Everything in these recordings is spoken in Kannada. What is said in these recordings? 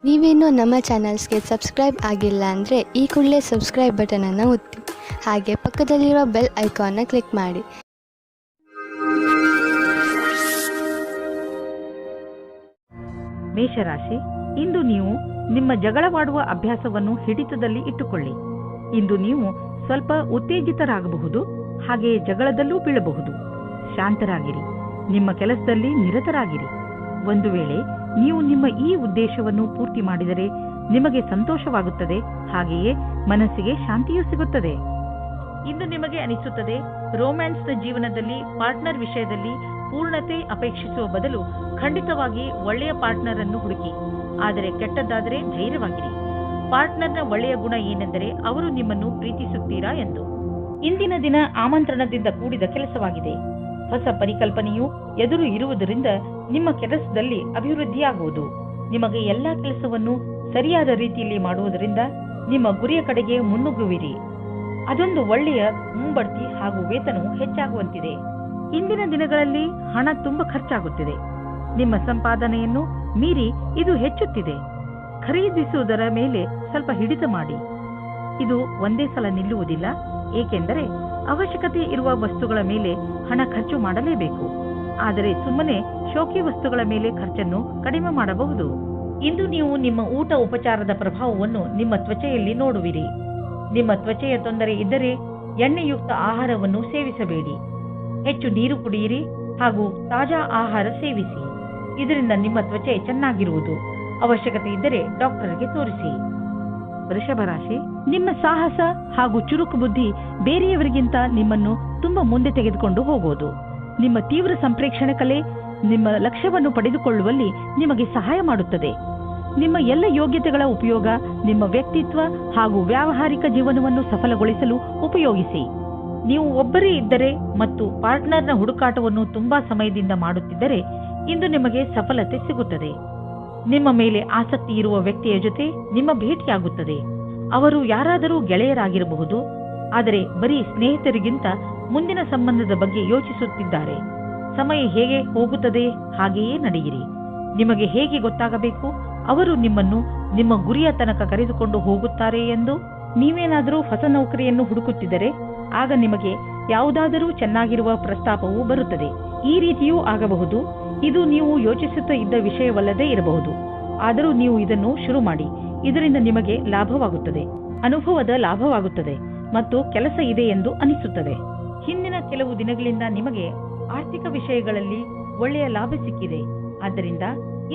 ನೀವೇನೂ ನಮ್ಮ ಚಾನಲ್ಸ್ಗೆ ಸಬ್ಸ್ಕ್ರೈಬ್ ಆಗಿಲ್ಲ ಅಂದರೆ ಈ ಕೂಡಲೇ ಸಬ್ಸ್ಕ್ರೈಬ್ ಬಟನನ್ನು ಒತ್ತಿ ಹಾಗೆ ಪಕ್ಕದಲ್ಲಿರೋ ಬೆಲ್ ಐಕಾನ್ನ ಕ್ಲಿಕ್ ಮಾಡಿ. ಮೇಷರಾಶಿ, ಇಂದು ನೀವು ನಿಮ್ಮ ಜಗಳವಾಡುವ ಅಭ್ಯಾಸವನ್ನು ಹಿಡಿತದಲ್ಲಿ ಇಟ್ಟುಕೊಳ್ಳಿ. ಇಂದು ನೀವು ಸ್ವಲ್ಪ ಉತ್ತೇಜಿತರಾಗಬಹುದು, ಹಾಗೆಯೇ ಜಗಳದಲ್ಲೂ ಬೀಳಬಹುದು. ಶಾಂತರಾಗಿರಿ, ನಿಮ್ಮ ಕೆಲಸದಲ್ಲಿ ನಿರತರಾಗಿರಿ. ಒಂದು ವೇಳೆ ನೀವು ನಿಮ್ಮ ಈ ಉದ್ದೇಶವನ್ನು ಪೂರ್ತಿ ಮಾಡಿದರೆ ನಿಮಗೆ ಸಂತೋಷವಾಗುತ್ತದೆ, ಹಾಗೆಯೇ ಮನಸ್ಸಿಗೆ ಶಾಂತಿಯೂ ಸಿಗುತ್ತದೆ. ಇಂದು ನಿಮಗೆ ಅನಿಸುತ್ತದೆ, ರೋಮ್ಯಾನ್ಸ್ನ ಜೀವನದಲ್ಲಿ ಪಾರ್ಟ್ನರ್ ವಿಷಯದಲ್ಲಿ ಪೂರ್ಣತೆ ಅಪೇಕ್ಷಿಸುವ ಬದಲು ಖಂಡಿತವಾಗಿ ಒಳ್ಳೆಯ ಪಾರ್ಟ್ನರ್ ಅನ್ನು ಹುಡುಕಿ. ಆದರೆ ಕೆಟ್ಟದ್ದಾದರೆ ಧೈರ್ಯವಾಗಿರಿ. ಪಾರ್ಟ್ನರ್ನ ಒಳ್ಳೆಯ ಗುಣ ಏನೆಂದರೆ ಅವರು ನಿಮ್ಮನ್ನು ಪ್ರೀತಿಸುತ್ತೀರಾ ಎಂದು. ಇಂದಿನ ದಿನ ಆಮಂತ್ರಣದಿಂದ ಕೂಡಿದ ಕೆಲಸವಾಗಿದೆ. ಹೊಸ ಪರಿಕಲ್ಪನೆಯು ಎದುರು ಇರುವುದರಿಂದ ನಿಮ್ಮ ಕೆಲಸದಲ್ಲಿ ಅಭಿವೃದ್ಧಿಯಾಗುವುದು. ನಿಮಗೆ ಎಲ್ಲಾ ಕೆಲಸವನ್ನು ಸರಿಯಾದ ರೀತಿಯಲ್ಲಿ ಮಾಡುವುದರಿಂದ ನಿಮ್ಮ ಗುರಿಯ ಕಡೆಗೆ ಮುನ್ನುಗ್ಗುವಿರಿ. ಅದೊಂದು ಒಳ್ಳೆಯ ಮುಂಬಡ್ತಿ ಹಾಗೂ ವೇತನವು ಹೆಚ್ಚಾಗುವಂತಿದೆ. ಇಂದಿನ ದಿನಗಳಲ್ಲಿ ಹಣ ತುಂಬ ಖರ್ಚಾಗುತ್ತಿದೆ. ನಿಮ್ಮ ಸಂಪಾದನೆಯನ್ನು ಮೀರಿ ಇದು ಹೆಚ್ಚುತ್ತಿದೆ. ಖರೀದಿಸುವುದರ ಮೇಲೆ ಸ್ವಲ್ಪ ಹಿಡಿತ ಮಾಡಿ. ಇದು ಒಂದೇ ಸಲ ನಿಲ್ಲುವುದಿಲ್ಲ, ಏಕೆಂದರೆ ಅವಶ್ಯಕತೆ ಇರುವ ವಸ್ತುಗಳ ಮೇಲೆ ಹಣ ಖರ್ಚು ಮಾಡಲೇಬೇಕು. ಆದರೆ ಸುಮ್ಮನೆ ಶೋಕಿ ವಸ್ತುಗಳ ಮೇಲೆ ಖರ್ಚನ್ನು ಕಡಿಮೆ ಮಾಡಬಹುದು. ಇಂದು ನೀವು ನಿಮ್ಮ ಊಟ ಉಪಚಾರದ ಪ್ರಭಾವವನ್ನು ನಿಮ್ಮ ತ್ವಚೆಯಲ್ಲಿ ನೋಡುವಿರಿ. ನಿಮ್ಮ ತ್ವಚೆಯ ತೊಂದರೆ ಇದ್ದರೆ ಎಣ್ಣೆಯುಕ್ತ ಆಹಾರವನ್ನು ಸೇವಿಸಬೇಡಿ. ಹೆಚ್ಚು ನೀರು ಕುಡಿಯಿರಿ ಹಾಗೂ ತಾಜಾ ಆಹಾರ ಸೇವಿಸಿ. ಇದರಿಂದ ನಿಮ್ಮ ತ್ವಚೆ ಚೆನ್ನಾಗಿರುವುದು. ಅವಶ್ಯಕತೆ ಇದ್ದರೆ ಡಾಕ್ಟರ್ಗೆ ತೋರಿಸಿ. ವೃಷಭ ರಾಶಿ, ನಿಮ್ಮ ಸಾಹಸ ಹಾಗೂ ಚುರುಕು ಬುದ್ಧಿ ಬೇರೆಯವರಿಗಿಂತ ನಿಮ್ಮನ್ನು ತುಂಬಾ ಮುಂದೆ ತೆಗೆದುಕೊಂಡು ಹೋಗುವುದು. ನಿಮ್ಮ ತೀವ್ರ ಸಂಪ್ರೇಕ್ಷಣೆ ಕಲೆ ನಿಮ್ಮ ಲಕ್ಷ್ಯವನ್ನು ಪಡೆದುಕೊಳ್ಳುವಲ್ಲಿ ನಿಮಗೆ ಸಹಾಯ ಮಾಡುತ್ತದೆ. ನಿಮ್ಮ ಎಲ್ಲ ಯೋಗ್ಯತೆಗಳ ಉಪಯೋಗ ನಿಮ್ಮ ವ್ಯಕ್ತಿತ್ವ ಹಾಗೂ ವ್ಯಾವಹಾರಿಕ ಜೀವನವನ್ನು ಸಫಲಗೊಳಿಸಲು ಉಪಯೋಗಿಸಿ. ನೀವು ಒಬ್ಬರೇ ಇದ್ದರೆ ಮತ್ತು ಪಾರ್ಟ್ನರ್ನ ಹುಡುಕಾಟವನ್ನು ತುಂಬಾ ಸಮಯದಿಂದ ಮಾಡುತ್ತಿದ್ದರೆ ಇಂದು ನಿಮಗೆ ಸಫಲತೆ ಸಿಗುತ್ತದೆ. ನಿಮ್ಮ ಮೇಲೆ ಆಸಕ್ತಿ ಇರುವ ವ್ಯಕ್ತಿಯ ಜೊತೆ ನಿಮ್ಮ ಭೇಟಿಯಾಗುತ್ತದೆ. ಅವರು ಯಾರಾದರೂ ಗೆಳೆಯರಾಗಿರಬಹುದು, ಆದರೆ ಬರೀ ಸ್ನೇಹಿತರಿಗಿಂತ ಮುಂದಿನ ಸಂಬಂಧದ ಬಗ್ಗೆ ಯೋಚಿಸುತ್ತಿದ್ದಾರೆ. ಸಮಯ ಹೇಗೆ ಹೋಗುತ್ತದೆ ಹಾಗೆಯೇ ನಡೆಯಿರಿ. ನಿಮಗೆ ಹೇಗೆ ಗೊತ್ತಾಗಬೇಕು ಅವರು ನಿಮ್ಮನ್ನು ನಿಮ್ಮ ಗುರಿಯ ತನಕ ಕರೆದುಕೊಂಡು ಹೋಗುತ್ತಾರೆ ಎಂದು. ನೀವೇನಾದರೂ ಹೊಸ ನೌಕರಿಯನ್ನು ಹುಡುಕುತ್ತಿದ್ದರೆ ಆಗ ನಿಮಗೆ ಯಾವುದಾದರೂ ಚೆನ್ನಾಗಿರುವ ಪ್ರಸ್ತಾಪವು ಬರುತ್ತದೆ. ಈ ರೀತಿಯೂ ಆಗಬಹುದು. ಇದು ನೀವು ಯೋಚಿಸುತ್ತಾ ಇದ್ದ ವಿಷಯವಲ್ಲದೇ ಇರಬಹುದು, ಆದರೂ ನೀವು ಇದನ್ನು ಶುರು ಮಾಡಿ. ಇದರಿಂದ ನಿಮಗೆ ಲಾಭವಾಗುತ್ತದೆ, ಅನುಭವದ ಲಾಭವಾಗುತ್ತದೆ ಮತ್ತು ಕೆಲಸ ಇದೆ ಎಂದು ಅನಿಸುತ್ತದೆ. ಹಿಂದಿನ ಕೆಲವು ದಿನಗಳಿಂದ ನಿಮಗೆ ಆರ್ಥಿಕ ವಿಷಯಗಳಲ್ಲಿ ಒಳ್ಳೆಯ ಲಾಭ ಸಿಕ್ಕಿದೆ. ಆದ್ದರಿಂದ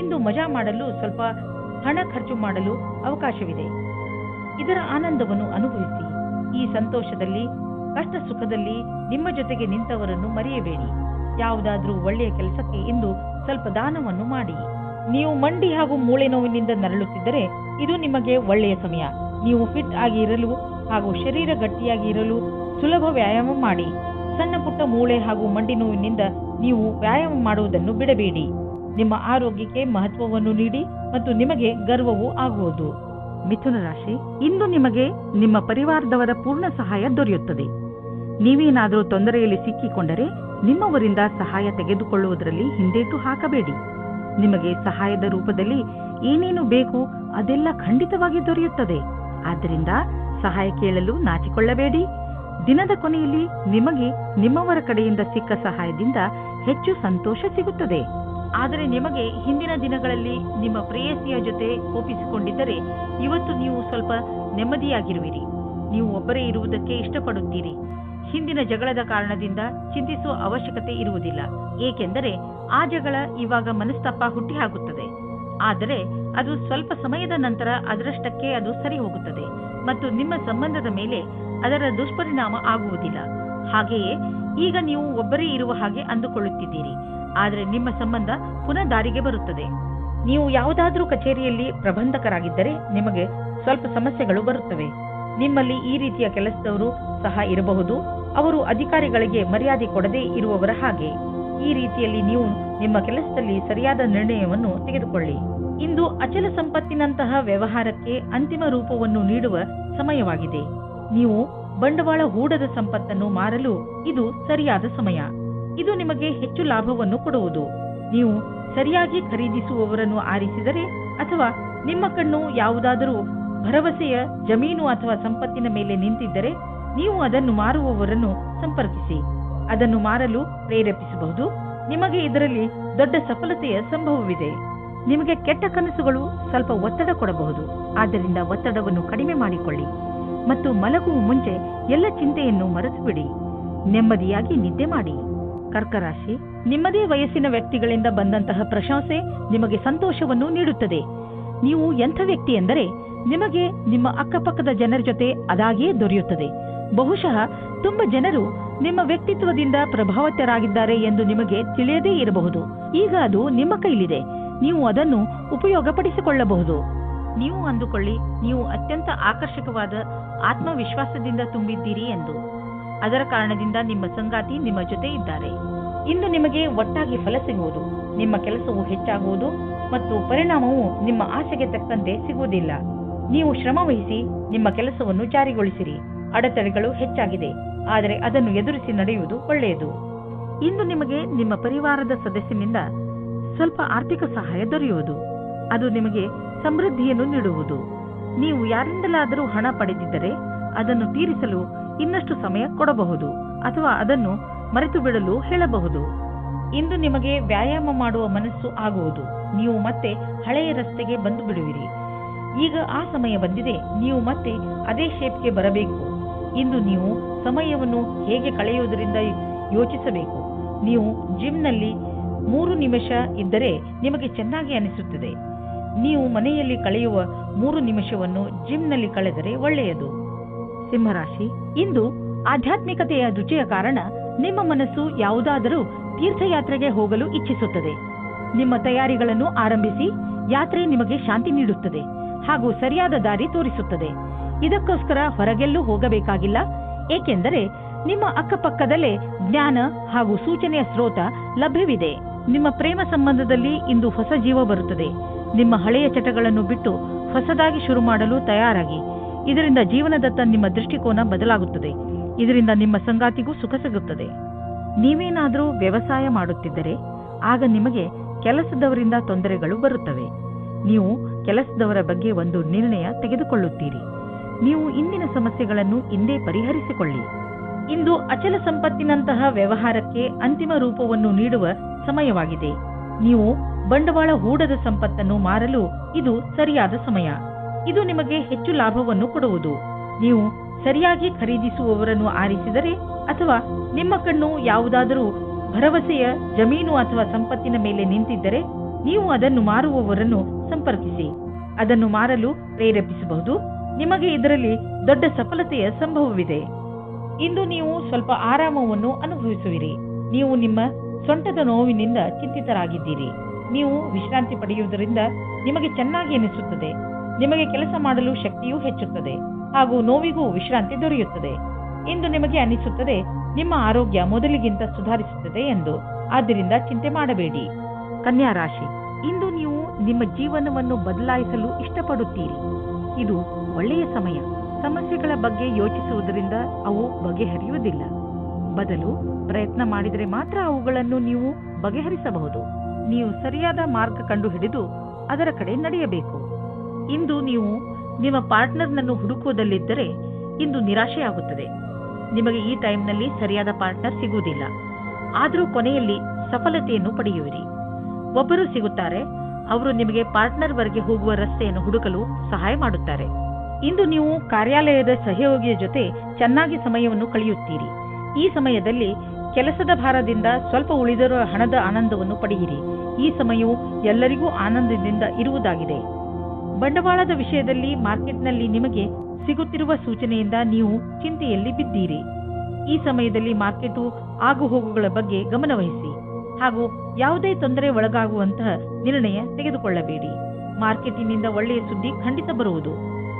ಇಂದು ಮಜಾ ಮಾಡಲು ಸ್ವಲ್ಪ ಹಣ ಖರ್ಚು ಮಾಡಲು ಅವಕಾಶವಿದೆ. ಇದರ ಆನಂದವನ್ನು ಅನುಭವಿಸಿ. ಈ ಸಂತೋಷದಲ್ಲಿ ಕಷ್ಟ ಸುಖದಲ್ಲಿ ನಿಮ್ಮ ಜೊತೆಗೆ ನಿಂತವರನ್ನು ಮರೆಯಬೇಡಿ. ಯಾವುದಾದ್ರೂ ಒಳ್ಳೆಯ ಕೆಲಸಕ್ಕೆ ಇಂದು ಸ್ವಲ್ಪ ದಾನವನ್ನು ಮಾಡಿ. ನೀವು ಮಂಡಿ ಹಾಗೂ ಮೂಳೆ ನೋವಿನಿಂದ ನರಳುತ್ತಿದ್ದರೆ ಇದು ನಿಮಗೆ ಒಳ್ಳೆಯ ಸಮಯ. ನೀವು ಫಿಟ್ ಆಗಿ ಇರಲು ಹಾಗೂ ಶರೀರ ಗಟ್ಟಿಯಾಗಿ ಇರಲು ಸುಲಭ ವ್ಯಾಯಾಮ ಮಾಡಿ. ಸಣ್ಣ ಪುಟ್ಟ ಮೂಳೆ ಹಾಗೂ ಮಂಡಿ ನೋವಿನಿಂದ ನೀವು ವ್ಯಾಯಾಮ ಮಾಡುವುದನ್ನು ಬಿಡಬೇಡಿ. ನಿಮ್ಮ ಆರೋಗ್ಯಕ್ಕೆ ಮಹತ್ವವನ್ನು ನೀಡಿ ಮತ್ತು ನಿಮಗೆ ಗರ್ವವೂ ಆಗುವುದು. ಮಿಥುನ ರಾಶಿ, ಇಂದು ನಿಮಗೆ ನಿಮ್ಮ ಪರಿವಾರದವರ ಪೂರ್ಣ ಸಹಾಯ ದೊರೆಯುತ್ತದೆ. ನೀವೇನಾದರೂ ತೊಂದರೆಯಲ್ಲಿ ಸಿಕ್ಕಿಕೊಂಡರೆ ನಿಮ್ಮವರಿಂದ ಸಹಾಯ ತೆಗೆದುಕೊಳ್ಳುವುದರಲ್ಲಿ ಹಿಂದೇಟು ಹಾಕಬೇಡಿ. ನಿಮಗೆ ಸಹಾಯದ ರೂಪದಲ್ಲಿ ಏನೇನು ಬೇಕು ಅದೆಲ್ಲ ಖಂಡಿತವಾಗಿ ದೊರೆಯುತ್ತದೆ. ಆದ್ದರಿಂದ ಸಹಾಯ ಕೇಳಲು ನಾಚಿಕೊಳ್ಳಬೇಡಿ. ದಿನದ ಕೊನೆಯಲ್ಲಿ ನಿಮಗೆ ನಿಮ್ಮವರ ಕಡೆಯಿಂದ ಸಿಕ್ಕ ಸಹಾಯದಿಂದ ಹೆಚ್ಚು ಸಂತೋಷ ಸಿಗುತ್ತದೆ. ಆದರೆ ನಿಮಗೆ ಹಿಂದಿನ ದಿನಗಳಲ್ಲಿ ನಿಮ್ಮ ಪ್ರೇಯಸಿಯ ಜೊತೆ ಕೋಪಿಸಿಕೊಂಡಿದ್ದರೆ ಇವತ್ತು ನೀವು ಸ್ವಲ್ಪ ನೆಮ್ಮದಿಯಾಗಿರುವಿರಿ. ನೀವು ಒಬ್ಬರೇ ಇರುವುದಕ್ಕೆ ಇಷ್ಟಪಡುತ್ತೀರಿ. ಹಿಂದಿನ ಜಗಳದ ಕಾರಣದಿಂದ ಚಿಂತಿಸುವ ಅವಶ್ಯಕತೆ ಇರುವುದಿಲ್ಲ, ಏಕೆಂದರೆ ಆ ಜಗಳ ಇವಾಗ ಮನಸ್ತಾಪ ಹುಟ್ಟಿಹಾಕುತ್ತದೆ. ಆದರೆ ಅದು ಸ್ವಲ್ಪ ಸಮಯದ ನಂತರ ಅದರಷ್ಟಕ್ಕೆ ಅದು ಸರಿ ಹೋಗುತ್ತದೆ ಮತ್ತು ನಿಮ್ಮ ಸಂಬಂಧದ ಮೇಲೆ ಅದರ ದುಷ್ಪರಿಣಾಮ ಆಗುವುದಿಲ್ಲ. ಹಾಗೆಯೇ ಈಗ ನೀವು ಒಬ್ಬರೇ ಇರುವ ಹಾಗೆ ಅಂದುಕೊಳ್ಳುತ್ತಿದ್ದೀರಿ, ಆದರೆ ನಿಮ್ಮ ಸಂಬಂಧ ಪುನಃ ದಾರಿಗೆ ಬರುತ್ತದೆ. ನೀವು ಯಾವುದಾದ್ರೂ ಕಚೇರಿಯಲ್ಲಿ ಪ್ರಬಂಧಕರಾಗಿದ್ದರೆ ನಿಮಗೆ ಸ್ವಲ್ಪ ಸಮಸ್ಯೆಗಳು ಬರುತ್ತವೆ. ನಿಮ್ಮಲ್ಲಿ ಈ ರೀತಿಯ ಕೆಲಸದವರು ಸಹ ಇರಬಹುದು. ಅವರು ಅಧಿಕಾರಿಗಳಿಗೆ ಮರ್ಯಾದೆ ಕೊಡದೇ ಇರುವವರ ಹಾಗೆ. ಈ ರೀತಿಯಲ್ಲಿ ನೀವು ನಿಮ್ಮ ಕೆಲಸದಲ್ಲಿ ಸರಿಯಾದ ನಿರ್ಣಯವನ್ನು ತೆಗೆದುಕೊಳ್ಳಿ. ಇಂದು ಅಚಲ ಸಂಪತ್ತಿನಂತಹ ವ್ಯವಹಾರಕ್ಕೆ ಅಂತಿಮ ರೂಪವನ್ನು ನೀಡುವ ಸಮಯವಾಗಿದೆ. ನೀವು ಬಂಡವಾಳ ಹೂಡದ ಸಂಪತ್ತನ್ನು ಮಾರಲು ಇದು ಸರಿಯಾದ ಸಮಯ. ಇದು ನಿಮಗೆ ಹೆಚ್ಚು ಲಾಭವನ್ನು ಕೊಡುವುದು. ನೀವು ಸರಿಯಾಗಿ ಖರೀದಿಸುವವರನ್ನು ಆರಿಸಿದರೆ ಅಥವಾ ನಿಮ್ಮ ಕಣ್ಣು ಯಾವುದಾದರೂ ಭರವಸೆಯ ಜಮೀನು ಅಥವಾ ಸಂಪತ್ತಿನ ಮೇಲೆ ನಿಂತಿದ್ದರೆ ನೀವು ಅದನ್ನು ಮಾರುವವರನ್ನು ಸಂಪರ್ಕಿಸಿ. ಅದನ್ನು ಮಾರಲು ಪ್ರೇರೇಪಿಸಬಹುದು. ನಿಮಗೆ ಇದರಲ್ಲಿ ದೊಡ್ಡ ಸಫಲತೆಯ ಸಂಭವವಿದೆ. ನಿಮಗೆ ಕೆಟ್ಟ ಕನಸುಗಳು ಸ್ವಲ್ಪ ಒತ್ತಡ ಕೊಡಬಹುದು. ಆದ್ದರಿಂದ ಒತ್ತಡವನ್ನು ಕಡಿಮೆ ಮಾಡಿಕೊಳ್ಳಿ ಮತ್ತು ಮಲಗುವ ಮುಂಚೆ ಎಲ್ಲ ಚಿಂತೆಯನ್ನು ಮರೆತುಬಿಡಿ. ನೆಮ್ಮದಿಯಾಗಿ ನಿದ್ದೆ ಮಾಡಿ. ಕರ್ಕ ರಾಶಿ, ನಿಮ್ಮದೇ ವಯಸ್ಸಿನ ವ್ಯಕ್ತಿಗಳಿಂದ ಬಂದಂತಹ ಪ್ರಶಂಸೆ ನಿಮಗೆ ಸಂತೋಷವನ್ನು ನೀಡುತ್ತದೆ. ನೀವು ಎಂಥ ವ್ಯಕ್ತಿ ಎಂದರೆ ನಿಮಗೆ ನಿಮ್ಮ ಅಕ್ಕಪಕ್ಕದ ಜನರ ಜೊತೆ ಅದಾಗಿಯೇ ದೊರೆಯುತ್ತದೆ. ಬಹುಶಃ ತುಂಬ ಜನರು ನಿಮ್ಮ ವ್ಯಕ್ತಿತ್ವದಿಂದ ಪ್ರಭಾವಿತರಾಗಿದ್ದಾರೆ ಎಂದು ನಿಮಗೆ ತಿಳಿಯದೇ ಇರಬಹುದು. ಈಗ ಅದು ನಿಮ್ಮ ಕೈಲಿದೆ. ನೀವು ಅದನ್ನು ಉಪಯೋಗಪಡಿಸಿಕೊಳ್ಳಬಹುದು. ನೀವು ಅಂದುಕೊಳ್ಳಿ, ನೀವು ಅತ್ಯಂತ ಆಕರ್ಷಕವಾದ ಆತ್ಮವಿಶ್ವಾಸದಿಂದ ತುಂಬಿದ್ದೀರಿ ಎಂದು. ಅದರ ಕಾರಣದಿಂದ ನಿಮ್ಮ ಸಂಗಾತಿ ನಿಮ್ಮ ಜೊತೆ ಇದ್ದಾರೆ. ಇಂದು ನಿಮಗೆ ಒಟ್ಟಾಗಿ ಫಲ ಸಿಗುವುದು. ನಿಮ್ಮ ಕೆಲಸವು ಹೆಚ್ಚಾಗುವುದು ಮತ್ತು ಪರಿಣಾಮವು ನಿಮ್ಮ ಆಸೆಗೆ ತಕ್ಕಂತೆ ಸಿಗುವುದಿಲ್ಲ. ನೀವು ಶ್ರಮ ವಹಿಸಿ ನಿಮ್ಮ ಕೆಲಸವನ್ನು ಜಾರಿಗೊಳಿಸಿರಿ. ಅಡೆತಡೆಗಳು ಹೆಚ್ಚಾಗಿದೆ, ಆದರೆ ಅದನ್ನು ಎದುರಿಸಿ ನಡೆಯುವುದು ಒಳ್ಳೆಯದು. ಇಂದು ನಿಮಗೆ ನಿಮ್ಮ ಪರಿವಾರದ ಸದಸ್ಯನಿಂದ ಸ್ವಲ್ಪ ಆರ್ಥಿಕ ಸಹಾಯ ದೊರೆಯುವುದು. ಅದು ನಿಮಗೆ ಸಮೃದ್ಧಿಯನ್ನು ನೀಡುವುದು. ನೀವು ಯಾರಿಂದಲಾದರೂ ಹಣ ಪಡೆದಿದ್ದರೆ ಅದನ್ನು ತೀರಿಸಲು ಇನ್ನಷ್ಟು ಸಮಯ ಕೊಡಬಹುದು ಅಥವಾ ಅದನ್ನು ಮರೆತು ಬಿಡಲು ಹೇಳಬಹುದು. ಇಂದು ನಿಮಗೆ ವ್ಯಾಯಾಮ ಮಾಡುವ ಮನಸ್ಸು ಆಗುವುದು. ನೀವು ಮತ್ತೆ ಹಳೆಯ ರಸ್ತೆಗೆ ಬಂದು ಬಿಡುವಿರಿ. ಈಗ ಆ ಸಮಯ ಬಂದಿದೆ. ನೀವು ಮತ್ತೆ ಅದೇ ಶೇಪ್ಗೆ ಬರಬೇಕು. ಇಂದು ನೀವು ಸಮಯವನ್ನು ಹೇಗೆ ಕಳೆಯುವುದರಿಂದ ಯೋಚಿಸಬೇಕು. ನೀವು ಜಿಮ್ನಲ್ಲಿ 3 ನಿಮಿಷ ಇದ್ದರೆ ನಿಮಗೆ ಚೆನ್ನಾಗಿ ಅನಿಸುತ್ತದೆ. ನೀವು ಮನೆಯಲ್ಲಿ ಕಳೆಯುವ 3 ನಿಮಿಷವನ್ನು ಜಿಮ್ನಲ್ಲಿ ಕಳೆದರೆ ಒಳ್ಳೆಯದು. ಸಿಂಹರಾಶಿ, ಇಂದು ಆಧ್ಯಾತ್ಮಿಕತೆಯ ರುಚಿಯ ಕಾರಣ ನಿಮ್ಮ ಮನಸ್ಸು ಯಾವುದಾದರೂ ತೀರ್ಥಯಾತ್ರೆಗೆ ಹೋಗಲು ಇಚ್ಛಿಸುತ್ತದೆ. ನಿಮ್ಮ ತಯಾರಿಗಳನ್ನು ಆರಂಭಿಸಿ. ಯಾತ್ರೆ ನಿಮಗೆ ಶಾಂತಿ ನೀಡುತ್ತದೆ ಹಾಗೂ ಸರಿಯಾದ ದಾರಿ ತೋರಿಸುತ್ತದೆ. ಇದಕ್ಕೋಸ್ಕರ ಹೊರಗೆಲ್ಲೂ ಹೋಗಬೇಕಾಗಿಲ್ಲ, ಏಕೆಂದರೆ ನಿಮ್ಮ ಅಕ್ಕಪಕ್ಕದಲ್ಲೇ ಜ್ಞಾನ ಹಾಗೂ ಸೂಚನೆಯ ಸ್ರೋತ ಲಭ್ಯವಿದೆ. ನಿಮ್ಮ ಪ್ರೇಮ ಸಂಬಂಧದಲ್ಲಿ ಇಂದು ಹೊಸ ಜೀವ ಬರುತ್ತದೆ. ನಿಮ್ಮ ಹಳೆಯ ಚಟಗಳನ್ನು ಬಿಟ್ಟು ಹೊಸದಾಗಿ ಶುರು ಮಾಡಲು ತಯಾರಾಗಿ. ಇದರಿಂದ ಜೀವನದತ್ತ ನಿಮ್ಮ ದೃಷ್ಟಿಕೋನ ಬದಲಾಗುತ್ತದೆ. ಇದರಿಂದ ನಿಮ್ಮ ಸಂಗಾತಿಗೂ ಸುಖ ಸಿಗುತ್ತದೆ. ನೀವೇನಾದರೂ ವ್ಯವಸಾಯ ಮಾಡುತ್ತಿದ್ದರೆ ಆಗ ನಿಮಗೆ ಕೆಲಸದವರಿಂದ ತೊಂದರೆಗಳು ಬರುತ್ತವೆ. ನೀವು ಕೆಲಸದವರ ಬಗ್ಗೆ ಒಂದು ನಿರ್ಣಯ ತೆಗೆದುಕೊಳ್ಳುತ್ತೀರಿ. ನೀವು ಇಂದಿನ ಸಮಸ್ಯೆಗಳನ್ನು ಇಂದೇ ಪರಿಹರಿಸಿಕೊಳ್ಳಿ. ಇಂದು ಅಚಲ ಸಂಪತ್ತಿನಂತಹ ವ್ಯವಹಾರಕ್ಕೆ ಅಂತಿಮ ರೂಪವನ್ನು ನೀಡುವ ಸಮಯವಾಗಿದೆ. ನೀವು ಬಂಡವಾಳ ಹೂಡದ ಸಂಪತ್ತನ್ನು ಮಾರಲು ಇದು ಸರಿಯಾದ ಸಮಯ. ಇದು ನಿಮಗೆ ಹೆಚ್ಚು ಲಾಭವನ್ನು ಕೊಡುವುದು. ನೀವು ಸರಿಯಾಗಿ ಖರೀದಿಸುವವರನ್ನು ಆರಿಸಿದರೆ ಅಥವಾ ನಿಮ್ಮ ಕಣ್ಣು ಯಾವುದಾದರೂ ಭರವಸೆಯ ಜಮೀನು ಅಥವಾ ಸಂಪತ್ತಿನ ಮೇಲೆ ನಿಂತಿದ್ದರೆ ನೀವು ಅದನ್ನು ಮಾರುವವರನ್ನು ಸಂಪರ್ಕಿಸಿ. ಅದನ್ನು ಮಾರಲು ಪ್ರೇರೇಪಿಸಬಹುದು. ನಿಮಗೆ ಇದರಲ್ಲಿ ದೊಡ್ಡ ಸಫಲತೆಯ ಸಂಭವವಿದೆ. ಇಂದು ನೀವು ಸ್ವಲ್ಪ ಆರಾಮವನ್ನು ಅನುಭವಿಸುವಿರಿ. ನೀವು ನಿಮ್ಮ ಸೊಂಟದ ನೋವಿನಿಂದ ಚಿಂತಿತರಾಗಿದ್ದೀರಿ. ನೀವು ವಿಶ್ರಾಂತಿ ಪಡೆಯುವುದರಿಂದ ನಿಮಗೆ ಚೆನ್ನಾಗಿ ಅನಿಸುತ್ತದೆ. ನಿಮಗೆ ಕೆಲಸ ಮಾಡಲು ಶಕ್ತಿಯೂ ಹೆಚ್ಚುತ್ತದೆ ಹಾಗೂ ನೋವಿಗೂ ವಿಶ್ರಾಂತಿ ದೊರೆಯುತ್ತದೆ. ಇಂದು ನಿಮಗೆ ಅನಿಸುತ್ತದೆ ನಿಮ್ಮ ಆರೋಗ್ಯ ಮೊದಲಿಗಿಂತ ಸುಧಾರಿಸುತ್ತದೆ ಎಂದು. ಆದ್ದರಿಂದ ಚಿಂತೆ ಮಾಡಬೇಡಿ. ಕನ್ಯಾ ರಾಶಿ, ಇಂದು ನೀವು ನಿಮ್ಮ ಜೀವನವನ್ನು ಬದಲಾಯಿಸಲು ಇಷ್ಟಪಡುತ್ತೀರಿ. ಇದು ಒಳ್ಳೆಯ ಸಮಯ. ಸಮಸ್ಯೆಗಳ ಬಗ್ಗೆ ಯೋಚಿಸುವುದರಿಂದ ಅವು ಬಗೆಹರಿಯುವುದಿಲ್ಲ. ಬದಲು ಪ್ರಯತ್ನ ಮಾಡಿದರೆ ಮಾತ್ರ ಅವುಗಳನ್ನು ನೀವು ಬಗೆಹರಿಸಬಹುದು. ನೀವು ಸರಿಯಾದ ಮಾರ್ಗ ಕಂಡುಹಿಡಿದು ಅದರ ಕಡೆ ನಡೆಯಬೇಕು. ಇಂದು ನೀವು ನಿಮ್ಮ ಪಾರ್ಟ್ನರ್ನನ್ನು ಹುಡುಕುವುದಲ್ಲಿದ್ದರೆ ಇಂದು ನಿರಾಶೆಯಾಗುತ್ತದೆ. ನಿಮಗೆ ಈ ಟೈಮ್ನಲ್ಲಿ ಸರಿಯಾದ ಪಾರ್ಟ್ನರ್ ಸಿಗುವುದಿಲ್ಲ. ಆದರೂ ಕೊನೆಯಲ್ಲಿ ಸಫಲತೆಯನ್ನು ಪಡೆಯುವಿರಿ. ಒಬ್ಬರು ಸಿಗುತ್ತಾರೆ. ಅವರು ನಿಮಗೆ ಪಾರ್ಟ್ನರ್ ವರೆಗೆ ಹೋಗುವ ರಸ್ತೆಯನ್ನು ಹುಡುಕಲು ಸಹಾಯ ಮಾಡುತ್ತಾರೆ. ಇಂದು ನೀವು ಕಾರ್ಯಾಲಯದ ಸಹಯೋಗಿಯ ಜೊತೆ ಚೆನ್ನಾಗಿ ಸಮಯವನ್ನು ಕಳೆಯುತ್ತೀರಿ. ಈ ಸಮಯದಲ್ಲಿ ಕೆಲಸದ ಭಾರದಿಂದ ಸ್ವಲ್ಪ ಉಳಿದಿರುವ ಹಣದ ಆನಂದವನ್ನು ಪಡೆಯಿರಿ. ಈ ಸಮಯವು ಎಲ್ಲರಿಗೂ ಆನಂದದಿಂದ ಇರುವುದಾಗಿದೆ. ಬಂಡವಾಳದ ವಿಷಯದಲ್ಲಿ ಮಾರ್ಕೆಟ್ನಲ್ಲಿ ನಿಮಗೆ ಸಿಗುತ್ತಿರುವ ಸೂಚನೆಯಿಂದ ನೀವು ಚಿಂತೆಯಲ್ಲಿ ಬಿದ್ದೀರಿ. ಈ ಸಮಯದಲ್ಲಿ ಮಾರ್ಕೆಟು ಆಗುಹೋಗುಗಳ ಬಗ್ಗೆ ಗಮನವಹಿಸಿ ಹಾಗೂ ಯಾವುದೇ ತೊಂದರೆ ಒಳಗಾಗುವಂತಹ ನಿರ್ಣಯ ತೆಗೆದುಕೊಳ್ಳಬೇಡಿ. ಮಾರ್ಕೆಟಿನಿಂದ ಒಳ್ಳೆಯ ಸುದ್ದಿ ಖಂಡಿತ ಬರುವುದು.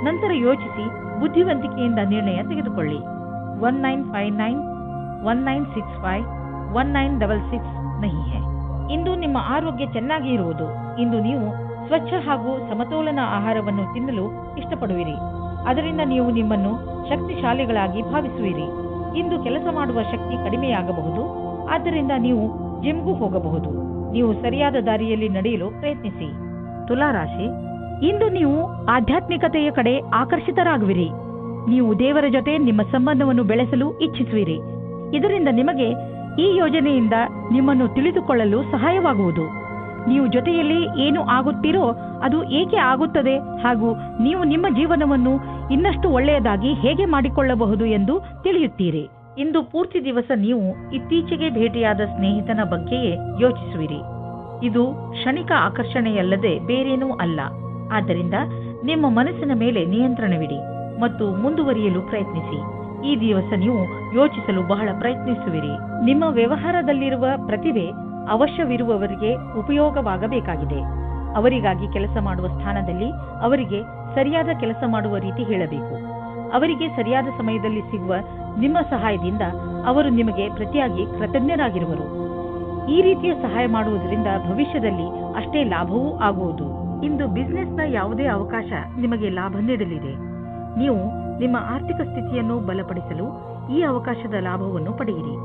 ನಂತರ ಯೋಚಿಸಿ ಬುದ್ಧಿವಂತಿಕೆಯಿಂದ ನಿರ್ಣಯ ತೆಗೆದುಕೊಳ್ಳಿ. 1959 1965 1966 ನಹಿ ಹೈ. ಇಂದು ನಿಮ್ಮ ಆರೋಗ್ಯ ಚೆನ್ನಾಗಿ ಇರುವುದು. ಇಂದು ನೀವು ಸ್ವಚ್ಛ ಹಾಗೂ ಸಮತೋಲನ ಆಹಾರವನ್ನು ತಿನ್ನಲು ಇಷ್ಟಪಡುವಿರಿ. ಅದರಿಂದ ನೀವು ನಿಮ್ಮನ್ನು ಶಕ್ತಿಶಾಲಿಗಳಾಗಿ ಭಾವಿಸುವಿರಿ. ಇಂದು ಕೆಲಸ ಮಾಡುವ ಶಕ್ತಿ ಕಡಿಮೆಯಾಗಬಹುದು. ಆದ್ದರಿಂದ ನೀವು ಜಿಮ್ಗೂ ಹೋಗಬಹುದು. ನೀವು ಸರಿಯಾದ ದಾರಿಯಲ್ಲಿ ನಡೆಯಲು ಪ್ರಯತ್ನಿಸಿ. ತುಲಾ ರಾಶಿ, ಇಂದು ನೀವು ಆಧ್ಯಾತ್ಮಿಕತೆಯ ಕಡೆ ಆಕರ್ಷಿತರಾಗುವಿರಿ. ನೀವು ದೇವರ ಜೊತೆ ನಿಮ್ಮ ಸಂಬಂಧವನ್ನು ಬೆಳೆಸಲು ಇಚ್ಛಿಸುವಿರಿ. ಇದರಿಂದ ನಿಮಗೆ ಈ ಯೋಜನೆಯಿಂದ ನಿಮ್ಮನ್ನು ತಿಳಿದುಕೊಳ್ಳಲು ಸಹಾಯವಾಗುವುದು. ನೀವು ಜೊತೆಯಲ್ಲಿ ಏನು ಆಗುತ್ತೀರೋ ಅದು ಏಕೆ ಆಗುತ್ತದೆ ಹಾಗೂ ನೀವು ನಿಮ್ಮ ಜೀವನವನ್ನು ಇನ್ನಷ್ಟು ಒಳ್ಳೆಯದಾಗಿ ಹೇಗೆ ಮಾಡಿಕೊಳ್ಳಬಹುದು ಎಂದು ತಿಳಿಯುತ್ತೀರಿ. ಇಂದು ಪೂರ್ತಿ ದಿವಸ ನೀವು ಇತ್ತೀಚೆಗೆ ಭೇಟಿಯಾದ ಸ್ನೇಹಿತನ ಬಗ್ಗೆಯೇ ಯೋಚಿಸುವಿರಿ. ಇದು ಕ್ಷಣಿಕ ಆಕರ್ಷಣೆಯಲ್ಲದೆ ಬೇರೇನೂ ಅಲ್ಲ. ಆದ್ದರಿಂದ ನಿಮ್ಮ ಮನಸ್ಸಿನ ಮೇಲೆ ನಿಯಂತ್ರಣವಿಡಿ ಮತ್ತು ಮುಂದುವರಿಯಲು ಪ್ರಯತ್ನಿಸಿ. ಈ ದಿವಸ ನೀವು ಯೋಚಿಸಲು ಬಹಳ ಪ್ರಯತ್ನಿಸುವಿರಿ. ನಿಮ್ಮ ವ್ಯವಹಾರದಲ್ಲಿರುವ ಪ್ರತಿಭೆ ಅವಶ್ಯವಿರುವವರಿಗೆ ಉಪಯೋಗವಾಗಬೇಕಾಗಿದೆ. ಅವರಿಗಾಗಿ ಕೆಲಸ ಮಾಡುವ ಸ್ಥಾನದಲ್ಲಿ ಅವರಿಗೆ ಸರಿಯಾದ ಕೆಲಸ ಮಾಡುವ ರೀತಿ ಹೇಳಬೇಕು. ಅವರಿಗೆ ಸರಿಯಾದ ಸಮಯದಲ್ಲಿ ಸಿಗುವ ನಿಮ್ಮ ಸಹಾಯದಿಂದ ಅವರು ನಿಮಗೆ ಪ್ರತಿಯಾಗಿ ಕೃತಜ್ಞರಾಗಿರುವರು. ಈ ರೀತಿಯ ಸಹಾಯ ಮಾಡುವುದರಿಂದ ಭವಿಷ್ಯದಲ್ಲಿ ಅಷ್ಟೇ ಲಾಭವೂ ಆಗುವುದು. ಇಂದು ಬಿಸಿನೆಸ್ನ ಯಾವುದೇ ಅವಕಾಶ ನಿಮಗೆ ಲಾಭ ನೀಡಲಿದೆ. ನೀವು ನಿಮ್ಮ ಆರ್ಥಿಕ ಸ್ಥಿತಿಯನ್ನು ಬಲಪಡಿಸಲು ಈ ಅವಕಾಶದ ಲಾಭವನ್ನು ಪಡೆಯಿರಿ.